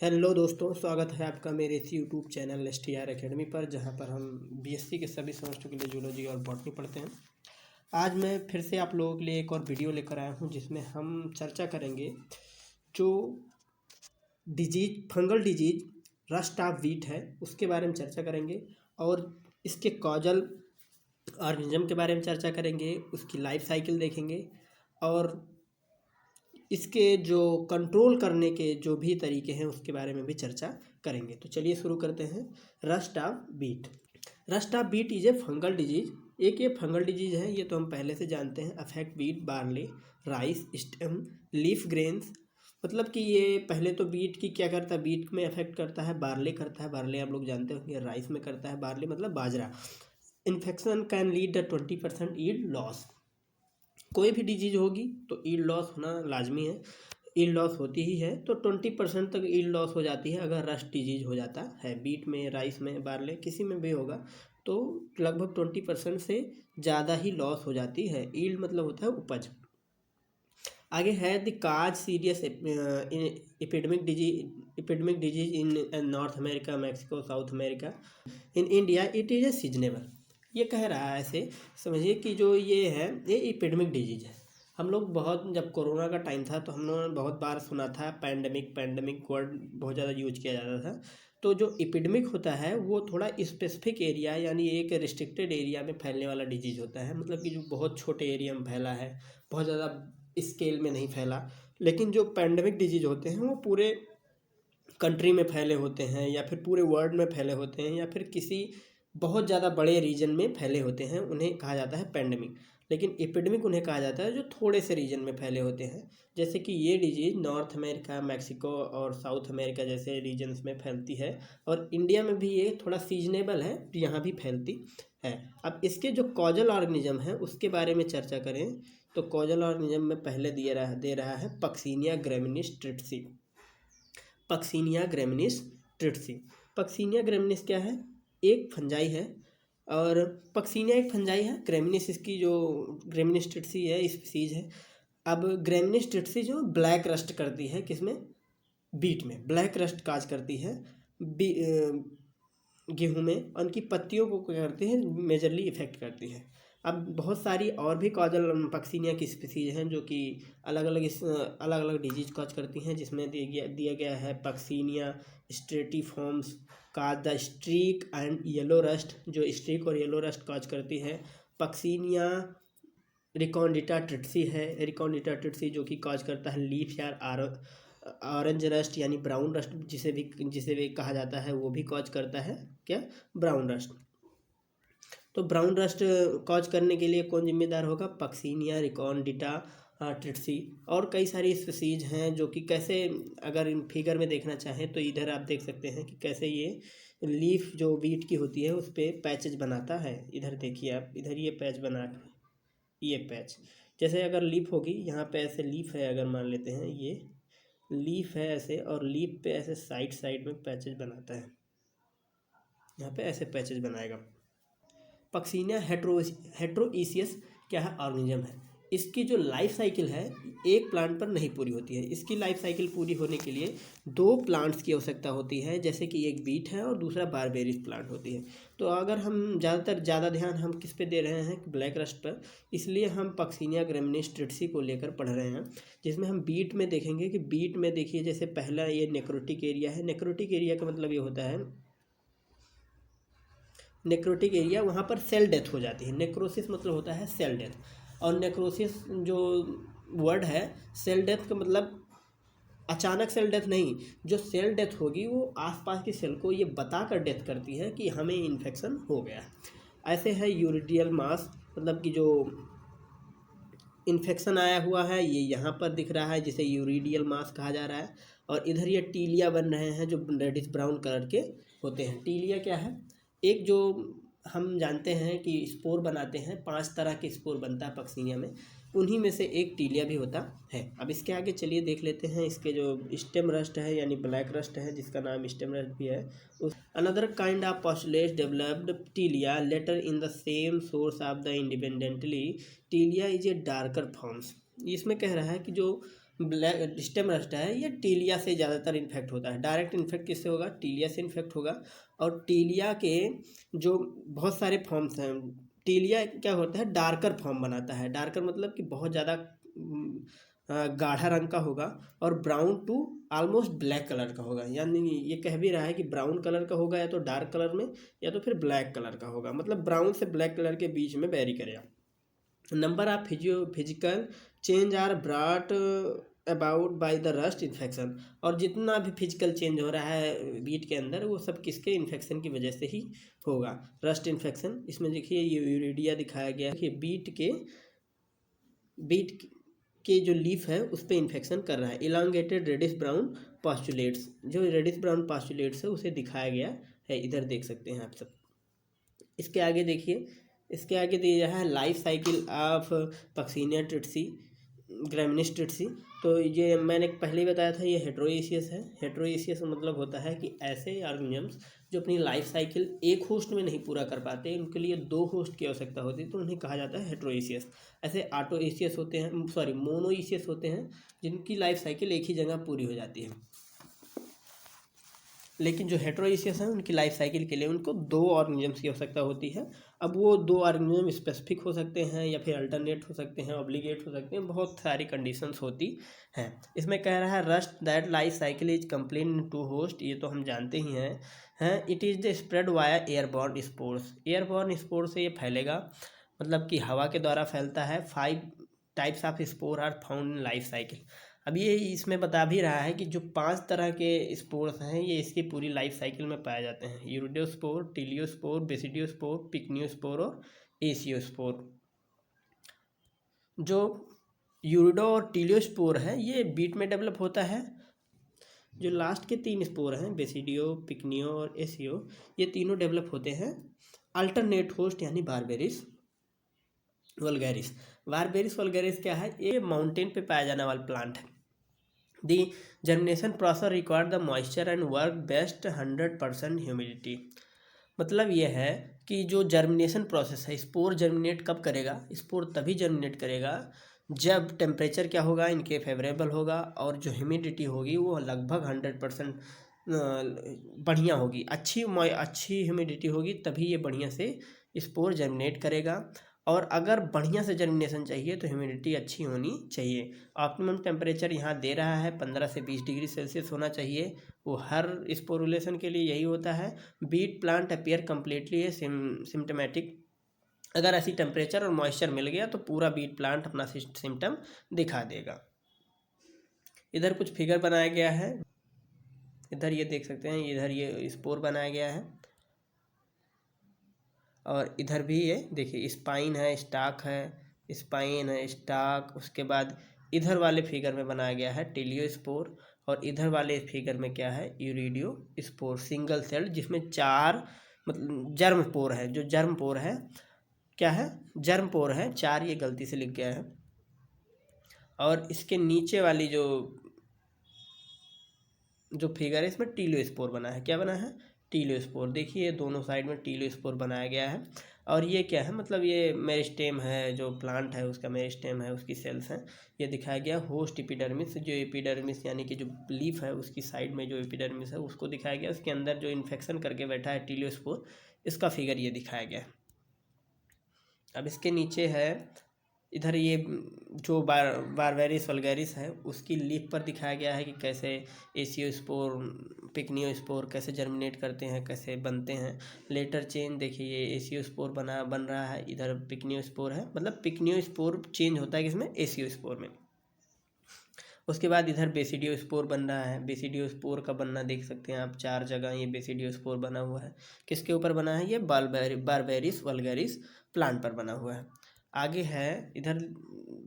Hello दोस्तों, स्वागत है आपका मेरे इस यूट्यूब चैनल STR एकेडमी पर, जहां पर हम BSc के सभी सेमेस्टर के लिए जूलॉजी और बॉटनी पढ़ते हैं। आज मैं फिर से आप लोगों के लिए एक और वीडियो लेकर आया हूं, जिसमें हम चर्चा करेंगे जो fungal disease rust of wheat है उसके बारे में चर्चा करेंगे, और इसके कॉजल ऑर्गेनिज्म के बारे में चर्चा करेंगे, उसकी लाइफ साइकिल देखेंगे और इसके जो कंट्रोल करने के जो भी तरीके हैं उसके बारे में भी चर्चा करेंगे। तो चलिए शुरू करते हैं। Rust of beet. Rust of beet is a fungal disease. ये फंगल डिजीज है, ये तो हम पहले से जानते हैं। Affect beet, barley, rice, stem, leaf grains. मतलब कि ये पहले तो बीट की क्या करता है, बीट में अफेक्ट करता है, बार्ले करता है, बार्ले आप लोग जानते होंगे, राइस में करता है, बार्ले मतलब बाजरा। Infection can lead the 20% yield loss. कोई भी डिजीज होगी तो ईल्ड लॉस होना लाजमी है, ईल्ड लॉस होती ही है। तो 20% तक ईल्ड लॉस हो जाती है अगर रस्ट डिजीज हो जाता है। बीट में, राइस में, बार्ले किसी में भी होगा तो लगभग 20% से ज़्यादा ही लॉस हो जाती है। ईल्ड मतलब होता है उपज। आगे है the cause serious epidemic disease in north America, Mexico, south America. In India it is a seasonable. ये कह रहा है, ऐसे समझिए कि जो ये है ये एपिडेमिक डिजीज है। हम लोग बहुत, जब कोरोना का टाइम था तो हम लोगों ने बहुत बार सुना था पैंडमिक वर्ड बहुत ज़्यादा यूज किया जाता था। तो जो एपिडेमिक होता है वो थोड़ा स्पेसिफिक एरिया यानी एक रिस्ट्रिक्टेड एरिया में फैलने वाला डिजीज होता है। मतलब कि जो बहुत छोटे एरिया में फैला है, बहुत ज़्यादा स्केल में नहीं फैला। लेकिन जो पैंडमिक डिजीज होते हैं वो पूरे कंट्री में फैले होते हैं, या फिर पूरे वर्ल्ड में फैले होते हैं, या फिर किसी बहुत ज़्यादा बड़े रीजन में फैले होते हैं, उन्हें कहा जाता है पैंडमिक। लेकिन एपिडेमिक उन्हें कहा जाता है जो थोड़े से रीजन में फैले होते हैं। जैसे कि ये डिजीज़ नॉर्थ अमेरिका, मैक्सिको और साउथ अमेरिका जैसे रीजन्स में फैलती है, और इंडिया में भी ये थोड़ा सीजनेबल है, यहाँ भी फैलती है। अब इसके जो कॉजल ऑर्गेनिज्म है उसके बारे में चर्चा करें तो कॉजल ऑर्गेनिज्म में पहले दे रहा है Puccinia graminis tritici. Puccinia graminis tritici. Puccinia graminis क्या है? एक फंजाई है, और पक्सिनिया एक फंजाई है। ग्रेमिनिस इसकी जो ग्रेमिनिस ट्रिप्सी है स्पीसीज है। अब ग्रेमिनिस ट्रिप्सी जो ब्लैक रस्ट करती है, किसमें? बीट में ब्लैक रस्ट काज करती है गेहूं में। उनकी पत्तियों को क्या करती है, मेजरली इफेक्ट करती है। अब बहुत सारी और भी कॉजल पक्सिनिया की स्पीसीज हैं जो कि अलग अलग डिजीज कॉज करती हैं, जिसमें दिया गया है Puccinia striiformis cause the streak and yellow rust, जो स्ट्रीक और येलो रस्ट कॉज करती है। पक्सिनिया रिकॉन्डिटा ट्रिट्सी है, रिकॉन्डिटा ट्रिट्सी जो कि कॉज करता है लीफ या ऑरेंज रस्ट यानी ब्राउन रस्ट, जिसे भी कहा जाता है, वो भी कॉज करता है क्या? Brown rust. तो ब्राउन रस्ट कॉज करने के लिए कौन जिम्मेदार होगा? Puccinia recondita tritici. और कई सारी स्पीसीज हैं जो कि कैसे, अगर इन फिगर में देखना चाहें तो इधर आप देख सकते हैं कि कैसे ये लीफ जो वीट की होती है उस पर पैचेज बनाता है। इधर देखिए आप, इधर ये पैच बना, ये पैच जैसे अगर लीफ होगी, यहाँ पे ऐसे लीफ है, अगर मान लेते हैं ये लीफ है ऐसे, और लीफ पे ऐसे साइड साइड में पैचेज बनाता है, यहाँ पे ऐसे पैचेज बनाएगा। पक्सिनिया हेट्रोइसियस क्या है? ऑर्गेनिज्म है। इसकी जो लाइफ साइकिल है एक प्लांट पर नहीं पूरी होती है। इसकी लाइफ साइकिल पूरी होने के लिए 2 प्लांट्स की आवश्यकता होती है, जैसे कि एक बीट है और दूसरा बारबेरिस प्लांट होती है। तो अगर हम ज़्यादा ध्यान हम किस पे दे रहे हैं? ब्लैक रस्ट पर। इसलिए हम पक्सिनिया ग्रेमिनिस ट्रिट्सी को लेकर पढ़ रहे हैं, जिसमें हम बीट में देखेंगे कि बीट में देखिए, जैसे पहला ये नेक्रोटिक एरिया है। नेक्रोटिक एरिया का मतलब ये होता है, नेक्रोटिक एरिया वहाँ पर सेल डेथ हो जाती है। नेक्रोसिस मतलब होता है सेल डेथ, और नेक्रोसिस जो वर्ड है, सेल डेथ का मतलब अचानक सेल डेथ नहीं, जो सेल डेथ होगी वो आसपास की सेल को ये बताकर डेथ करती है कि हमें इन्फेक्शन हो गया। ऐसे है यूरिडियल मास, मतलब कि जो इन्फेक्शन आया हुआ है ये यहाँ पर दिख रहा है, जिसे यूरिडियल मास कहा जा रहा है। और इधर ये टीलिया बन रहे हैं जो रेडिश ब्राउन कलर के होते हैं। टीलिया क्या है? एक जो हम जानते हैं कि स्पोर बनाते हैं, 5 तरह के स्पोर बनता है पक्सिनिया में, उन्हीं में से एक टीलिया भी होता है। अब इसके आगे चलिए देख लेते हैं इसके जो स्टेम रस्ट है यानी ब्लैक रस्ट है, जिसका नाम स्टेम रस्ट भी है। उस another kind of postulates developed telia later in the same source of the independently telia is a darker forms. इसमें कह रहा है कि जो ब्लैक स्टेम रस्ट है ये टीलिया से ज़्यादातर इन्फेक्ट होता है। डायरेक्ट इन्फेक्ट किससे होगा? टीलिया से इन्फेक्ट होगा। और टीलिया के जो बहुत सारे फॉर्म्स हैं, टीलिया क्या होता है, डार्कर फॉर्म बनाता है। डार्कर मतलब कि बहुत ज़्यादा गाढ़ा रंग का होगा और brown to almost black colour का होगा। यानी ये कह भी रहा है कि ब्राउन कलर का होगा या तो डार्क कलर में या तो फिर ब्लैक कलर का होगा, मतलब ब्राउन से ब्लैक कलर के बीच में वेरी करेगा। Number of physical change are brought about by the rust infection. और जितना भी फिजिकल चेंज हो रहा है बीट के अंदर वो सब किसके इन्फेक्शन की वजह से ही होगा? Rust infection. इसमें देखिए ये यूरिडिया दिखाया गया है कि बीट के जो लीफ है उस पर इन्फेक्शन कर रहा है। इलांगेटेड रेडिश ब्राउन पास्चुलेट्स, जो रेडिश ब्राउन पास्चुलेट्स है उसे दिखाया गया है, इधर देख सकते हैं आप सब। इसके आगे देखिए, इसके आगे दिया है लाइफ साइकिल ऑफ पक्सीनिया ट्रिट्सी ग्रामिनीस ट्रिट्सी। तो ये मैंने पहले ही बताया था, ये हेट्रोइसियस है। हेट्रोइसियस मतलब होता है कि ऐसे ऑर्गेनिजम्स जो अपनी लाइफ साइकिल एक होस्ट में नहीं पूरा कर पाते, उनके लिए 2 होस्ट की आवश्यकता होती है, तो उन्हें कहा जाता है हेट्रोइसियस। ऐसे ऑटोइसियस होते हैं, सॉरी मोनोइसियस होते हैं, जिनकी लाइफ साइकिल एक ही जगह पूरी हो जाती है। लेकिन जो हेट्रोइसियस हैं उनकी लाइफ साइकिल के लिए उनको 2 ऑर्गेनिजम्स की आवश्यकता होती है। अब वो 2 ऑर्गेनिज्म स्पेसिफिक हो सकते हैं या फिर अल्टरनेट हो सकते हैं, ऑब्लिगेट हो सकते हैं, बहुत सारी कंडीशंस होती हैं। इसमें कह रहा है rust that life cycle is complete in 2 host, ये तो हम जानते ही हैं। It is the spread via airborne spores. Airborne spore से ये फैलेगा, मतलब कि हवा के द्वारा फैलता है। 5 types of spore are found in life cycle. अब ये इसमें बता भी रहा है कि जो 5 तरह के स्पोर्स हैं ये इसकी पूरी लाइफ साइकिल में पाए जाते हैं। यूरिडियोस्पोर, टीलियोस्पोर, बेसिडियोस्पोर, पिकनियोस्पोर और एसियोस्पोर। जो यूरिडो और टीलियोस्पोर है ये बीट में डेवलप होता है। जो लास्ट के 3 स्पोर हैं, बेसिडियो, पिकनियो और एसियो, ये तीनों डेवलप होते हैं अल्टरनेट होस्ट यानी बारबेरिस वल्गैरिस। बारबेरिस वल्गैरिस क्या है? ये माउंटेन पे पाया जाने वाला प्लांट है। The germination process require the moisture and work best 100% humidity. मतलब ये है कि जो जर्मिनेशन प्रोसेस है, स्पोर जर्मिनेट कब करेगा? स्पोर तभी जर्मिनेट करेगा जब टेम्परेचर क्या होगा, इनके फेवरेबल होगा और जो ह्यूमिडिटी होगी वो लगभग 100% बढ़िया होगी। अच्छी ह्यूमिडिटी होगी तभी ये बढ़िया से स्पोर जर्मिनेट करेगा। और अगर बढ़िया से जर्मिनेशन चाहिए तो ह्यूमिडिटी अच्छी होनी चाहिए। ऑप्टिमम टेम्परेचर यहाँ दे रहा है 15 से 20 डिग्री सेल्सियस होना चाहिए, वो हर स्पोरुलेशन के लिए यही होता है। Beet plant appear completely symptomatic. अगर ऐसी टेम्परेचर और मॉइस्चर मिल गया तो पूरा बीट प्लांट अपना सिम्टम दिखा देगा। इधर कुछ फिगर बनाया गया है, इधर ये देख सकते हैं, इधर ये स्पोर बनाया गया है और इधर भी ये देखिए स्पाइन है, स्टाक है, स्पाइन है, स्टाक। उसके बाद इधर वाले फिगर में बनाया गया है टीलियो स्पोर और इधर वाले फिगर में क्या है? यूरिडियो स्पोर, सिंगल सेल, जिसमें 4 मतलब जर्म पोर है। जो जर्म पोर है क्या है? जर्म पोर है 4, ये गलती से लिख गया है। और इसके नीचे वाली जो फिगर है इसमें टीलियो स्पोर बना है। क्या बना है? टीलियो स्पोर। देखिए दोनों साइड में टीलियो स्पोर बनाया गया है। और ये क्या है? मतलब ये मेरिस्टेम है, जो प्लांट है उसका मेरिस्टेम है, उसकी सेल्स हैं। ये दिखाया गया होस्ट एपिडर्मिस, जो एपिडर्मिस यानी कि जो लीफ है उसकी साइड में जो एपिडर्मिस है उसको दिखाया गया। उसके अंदर जो इन्फेक्शन करके बैठा है टीलियो स्पोर, इसका फिगर ये दिखाया गया। अब इसके नीचे है इधर ये जो बारबेरिस वल्गैरिस है उसकी लीफ पर दिखाया गया है कि कैसे एसियोस्पोर, पिकनियोस्पोर कैसे जर्मिनेट करते हैं, कैसे बनते हैं। लेटर चेंज देखिए, ये एसियोस्पोर बन रहा है, इधर पिकनियोस्पोर है, मतलब पिकनियोस्पोर चेंज होता है किसमें? एसियोस्पोर में। उसके बाद इधर बेसिडियोस्पोर बन रहा है। बेसिडियोस्पोर का बनना देख सकते हैं आप, 4 जगह ये बेसिडियोस्पोर बना हुआ है। किसके ऊपर बना है? ये बारबेरिस वल्गैरिस प्लांट पर बना हुआ है। आगे है इधर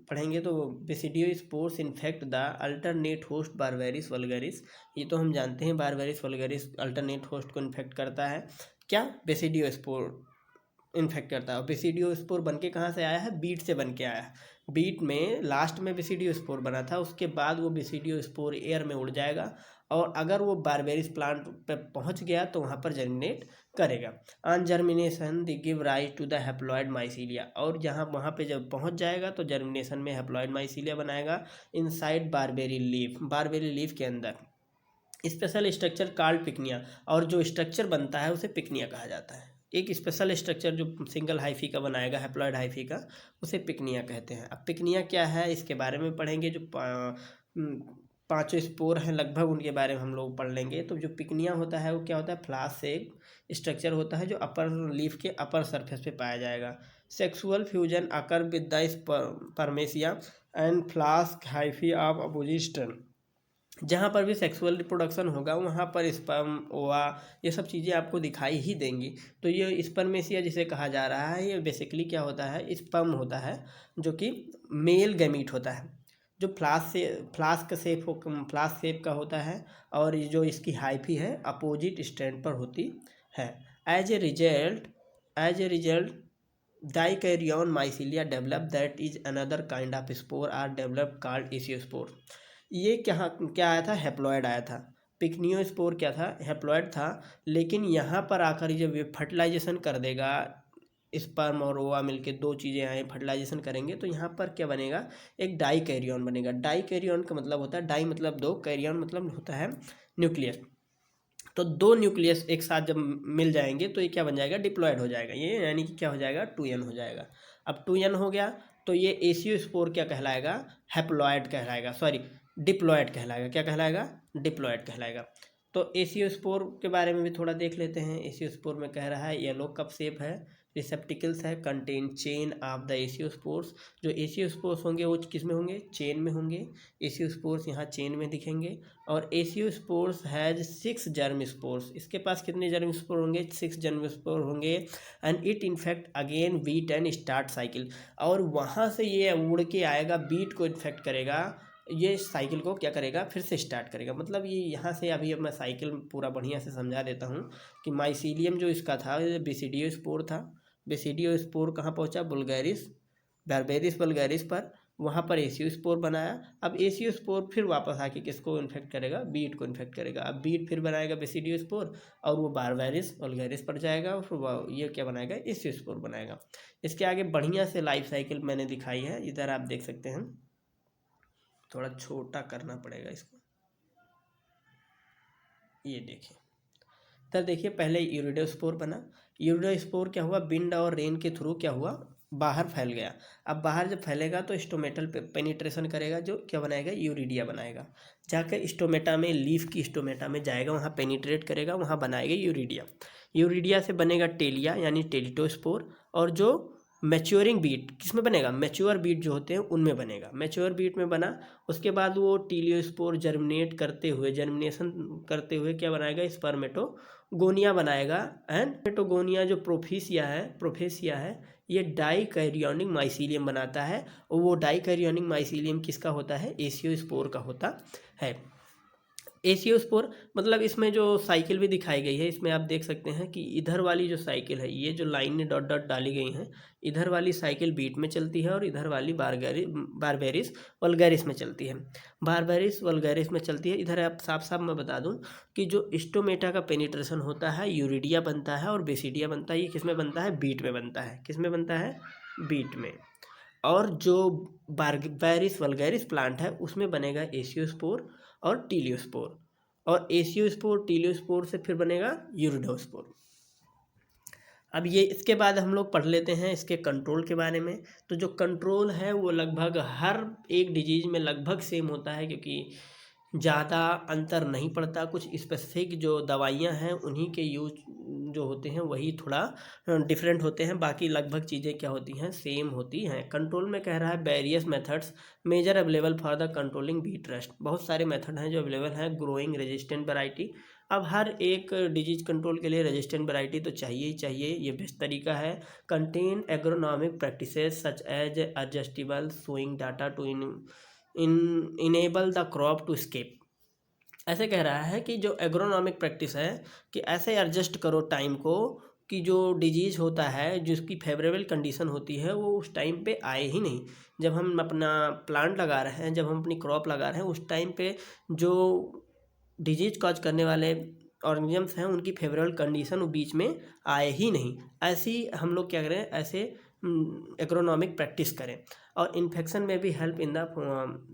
पढ़ेंगे तो basidiospores infect the alternate host बारबेरिस vulgaris. ये तो हम जानते हैं बारबेरिस वल्गैरिस अल्टरनेट होस्ट को इन्फेक्ट करता है। क्या? बेसिडियोस्पोर इन्फेक्ट करता है। और बेसिडियोस्पोर बन के कहाँ से आया है? बीट से बन के आया है। बीट में लास्ट में बेसिडियोस्पोर बना था, उसके बाद वो बेसिडियोस्पोर एयर में उड़ जाएगा और अगर वो बारबेरिस प्लांट पे पहुंच गया तो वहाँ पर जर्मिनेट करेगा। On germination the give rise to the haploid mycelia, और जहाँ वहाँ पे जब पहुँच जाएगा तो जर्मिनेशन में हैप्लॉइड माइसीलिया बनाएगा inside barberry leaf, barberry leaf के अंदर स्पेशल स्ट्रक्चर कॉल्ड पिकनिया, और जो स्ट्रक्चर बनता है उसे पिकनिया कहा जाता है। एक स्पेशल स्ट्रक्चर जो सिंगल हाइफी का बनाएगा हैप्लॉइड हाइफी का, उसे पिकनिया कहते हैं। अब पिकनिया क्या है इसके बारे में पढ़ेंगे। जो पांचों स्पोर हैं लगभग उनके बारे में हम लोग पढ़ लेंगे। तो जो पिकनिया होता है वो क्या होता है, फ्लास से स्ट्रक्चर होता है जो अपर लीफ के अपर सरफेस पे पाया जाएगा। Sexual fusion occur with the spermatia and flask hyphae of अपोजिस्टन, जहाँ पर भी सेक्सुअल रिप्रोडक्शन होगा वहाँ पर स्पर्म ओवा ये सब चीज़ें आपको दिखाई ही देंगी। तो ये स्पर्मेसिया जिसे कहा जा रहा है, ये बेसिकली क्या होता है, स्पर्म होता है जो कि मेल गैमीट होता है, जो फ्लास्क शेप का होता है, और ये जो इसकी हाइफी है अपोजिट स्टैंड पर होती है। As a result dikaryon mycelia develop that is another kind of spore are develop called aeciospore. ये क्या आया था, हैप्लॉइड आया था। पिकनियोस्पोर क्या था, हैप्लॉइड था, लेकिन यहाँ पर आकर जब ये फर्टिलाइजेशन कर देगा, स्पर्म और ओवा मिलके दो चीज़ें आए फर्टिलाइजेशन करेंगे तो यहाँ पर क्या बनेगा, एक डाई कैरियन बनेगा। डाई कैरियन का मतलब होता है, डाई मतलब दो, कैरियन मतलब होता है न्यूक्लियस। तो दो न्यूक्लियस एक साथ जब मिल जाएंगे तो ये क्या बन जाएगा, डिप्लॉयड हो जाएगा ये, यानी कि क्या हो जाएगा, 2n हो जाएगा। अब 2n हो गया तो ये एसियोस्पोर क्या कहलाएगा, हैप्लॉयड कहलाएगा, सॉरी डिप्लॉयड कहलाएगा। क्या कहलाएगा, डिप्लॉयड कहलाएगा। तो एसियोस्पोर के बारे में भी थोड़ा देख लेते हैं। एसियोस्पोर में कह रहा है येलो कप शेप है, रिसेप्टिकल्स है, कंटेन चेन ऑफ द एसियोस्पोर्स। जो एसियोस्पोर्स होंगे वो किस में होंगे, चेन में होंगे। एसियोस्पोर्स यहाँ चेन में दिखेंगे। और एसियोस्पोर्स हैज 6 जर्म स्पोर्स, इसके पास कितने जर्म स्पोर होंगे, 6 जर्म स्पोर होंगे। And it infect again beet and start cycle, और वहाँ से ये उड़ के आएगा, बीट को इन्फेक्ट करेगा, ये साइकिल को क्या करेगा, फिर से स्टार्ट करेगा। मतलब ये यहाँ से अभी अब मैं साइकिल पूरा बढ़िया से समझा देता हूँ कि माइसीलियम जो इसका था बेसिडियो स्पोर था। बेसिडियो स्पोर कहाँ पहुँचा, बारबेरिस वल्गैरिस पर, वहाँ पर एसियोस्पोर बनाया। अब एसियोस्पोर फिर वापस आके किसको इन्फेक्ट करेगा, बीट को इन्फेक्ट करेगा। अब बीट फिर बनाएगा बेसिडियोस्पोर और वो बारबेरिस वल्गैरिस पर जाएगा और फिर ये क्या बनाएगा, एसियोस्पोर बनाएगा। इसके आगे बढ़िया से लाइफ साइकिल मैंने दिखाई है, इधर आप देख सकते हैं। थोड़ा छोटा करना पड़ेगा इसको, ये देखिए। तब देखिए पहले यूरिडोस्पोर बना। यूरिडोस्पोर क्या हुआ, विंड और रेन के थ्रू क्या हुआ, बाहर फैल गया। अब बाहर जब फैलेगा तो स्टोमेटल पे पेनिट्रेशन करेगा, जो क्या बनाएगा, यूरिडिया बनाएगा। जाकर स्टोमेटा में, लीफ की स्टोमेटा में जाएगा, वहाँ पेनिट्रेट करेगा, वहाँ बनाएगा यूरिडिया। यूरिडिया से बनेगा टेलिया यानी टेलिटोस्पोर, और जो मैच्योरिंग बीट किस में बनेगा, मैच्योर बीट जो होते हैं उनमें बनेगा। मैच्योर बीट में बना, उसके बाद वो टीलियोस्पोर जर्मिनेशन करते हुए क्या बनाएगा, स्पर्मेटोगोनिया बनाएगा। एंड स्पर्मेटोगोनिया जो प्रोफेसिया है ये डाइकैरियोनिक माइसीलियम बनाता है, और वो डाइकैरियोनिक माइसीलियम किसका होता है, एसियोस्पोर का होता है। एसियोस्पोर मतलब इसमें जो साइकिल भी दिखाई गई है, इसमें आप देख सकते हैं कि इधर वाली जो साइकिल है, ये जो लाइन में डॉट डॉट डाली गई हैं, इधर वाली साइकिल बीट में चलती है और इधर वाली बारबेरिस वल्गैरिस में चलती है। बारबेरिस वल्गैरिस में चलती है। इधर आप साफ साफ मैं बता दूं कि जो स्टोमेटा का पेनिट्रेशन होता है, यूरिडिया बनता है और बेसिडिया बनता है। ये किस में बनता है, बीट में बनता है। किस में बनता है, बीट में। और जो बारबेरिस वल्गैरिस प्लांट है उसमें बनेगा एसियोस्पोर और टीलियोस्पोर, और एसियोस्पोर टीलियोस्पोर से फिर बनेगा यूरिडोस्पोर। अब ये इसके बाद हम लोग पढ़ लेते हैं इसके कंट्रोल के बारे में। तो जो कंट्रोल है वो लगभग हर एक डिजीज में लगभग सेम होता है, क्योंकि ज़्यादा अंतर नहीं पड़ता। कुछ स्पेसिफिक जो दवाइयाँ हैं उन्हीं के यूज जो होते हैं वही थोड़ा डिफरेंट होते हैं, बाकी लगभग चीज़ें क्या होती हैं, सेम होती हैं। कंट्रोल में कह रहा है various methods major available for the controlling beet rust. बहुत सारे मेथड हैं जो अवेलेबल हैं। ग्रोइंग रेजिस्टेंट वैरायटी, अब हर एक डिजीज कंट्रोल के लिए रेजिस्टेंट वैरायटी तो चाहिए ही चाहिए, ये बेस्ट तरीका है। Contain agronomic practices such as adjustable sowing data to enable the crop to escape. ऐसे कह रहा है कि जो एग्रोनॉमिक प्रैक्टिस है कि ऐसे एडजस्ट करो टाइम को कि जो डिजीज़ होता है, जिसकी फेवरेबल कंडीशन होती है, वो उस टाइम पे आए ही नहीं। जब हम अपना प्लांट लगा रहे हैं, जब हम अपनी क्रॉप लगा रहे हैं, उस टाइम पे जो डिजीज कॉज करने वाले ऑर्गेनिजम्स हैं उनकी फेवरेबल कंडीशन वो बीच में आए ही नहीं। ऐसी हम लोग क्या करें, ऐसे एग्रोनॉमिक प्रैक्टिस करें और इन्फेक्शन में भी हेल्प इन द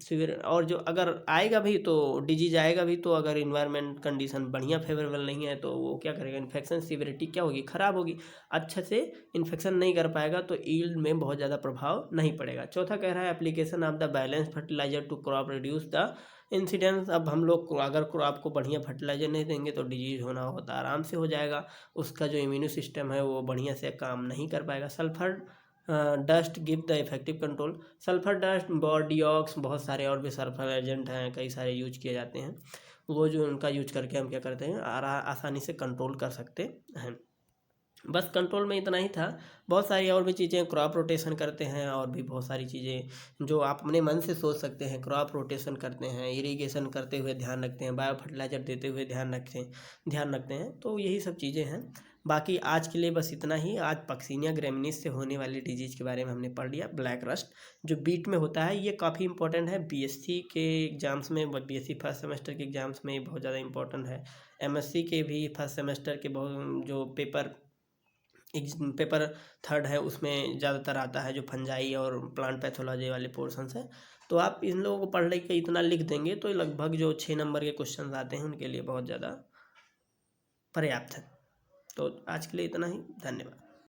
सीवियर। और जो अगर आएगा भी तो डिजीज आएगा भी, तो अगर इन्वायरमेंट कंडीशन बढ़िया फेवरेबल नहीं है तो वो क्या करेगा, इन्फेक्शन सीवियरिटी क्या होगी, ख़राब होगी, अच्छे से इन्फेक्शन नहीं कर पाएगा तो ईल्ड में बहुत ज़्यादा प्रभाव नहीं पड़ेगा। चौथा कह रहा है application of the balance fertiliser to crop reduce the incidence. अब हम लोग को अगर क्रॉप को बढ़िया फर्टिलाइजर नहीं देंगे तो डिजीज होना होता आराम से हो जाएगा, उसका जो इम्यून सिस्टम है वो बढ़िया से काम नहीं कर पाएगा। Sulphur dust give the effective control. Sulphur dust, Bordeaux, बहुत सारे और भी सल्फर एजेंट हैं, कई सारे यूज किए जाते हैं, वो जो उनका यूज करके हम क्या करते हैं, आसानी से कंट्रोल कर सकते हैं। बस कंट्रोल में इतना ही था। बहुत सारी और भी चीज़ें, क्रॉप रोटेशन करते हैं और भी बहुत सारी चीज़ें जो आप अपने मन से सोच सकते हैं। क्रॉप रोटेशन करते हैं, इरिगेशन करते हुए ध्यान रखते हैं, बायो फर्टिलाइजर देते हुए ध्यान रखते हैं। तो यही सब चीज़ें हैं। बाकी आज के लिए बस इतना ही। आज पक्सिनिया ग्रेमिनीस से होने वाली डिजीज़ के बारे में हमने पढ़ लिया। ब्लैक रस्ट जो बीट में होता है, ये काफ़ी इंपॉर्टेंट है बीएससी के एग्जाम्स में, बीएससी फर्स्ट सेमेस्टर के एग्जाम्स में बहुत ज़्यादा इंपॉर्टेंट है। एमएससी के भी फर्स्ट सेमेस्टर के बहुत जो पेपर थर्ड है उसमें ज़्यादातर आता है, जो फंजाई और प्लांट पैथोलॉजी वाले पोर्शंस हैं। तो आप इन लोगों को पढ़ के इतना लिख देंगे तो लगभग जो 6 नंबर के क्वेश्चन आते हैं उनके लिए बहुत ज़्यादा पर्याप्त है। तो आज के लिए इतना ही, धन्यवाद।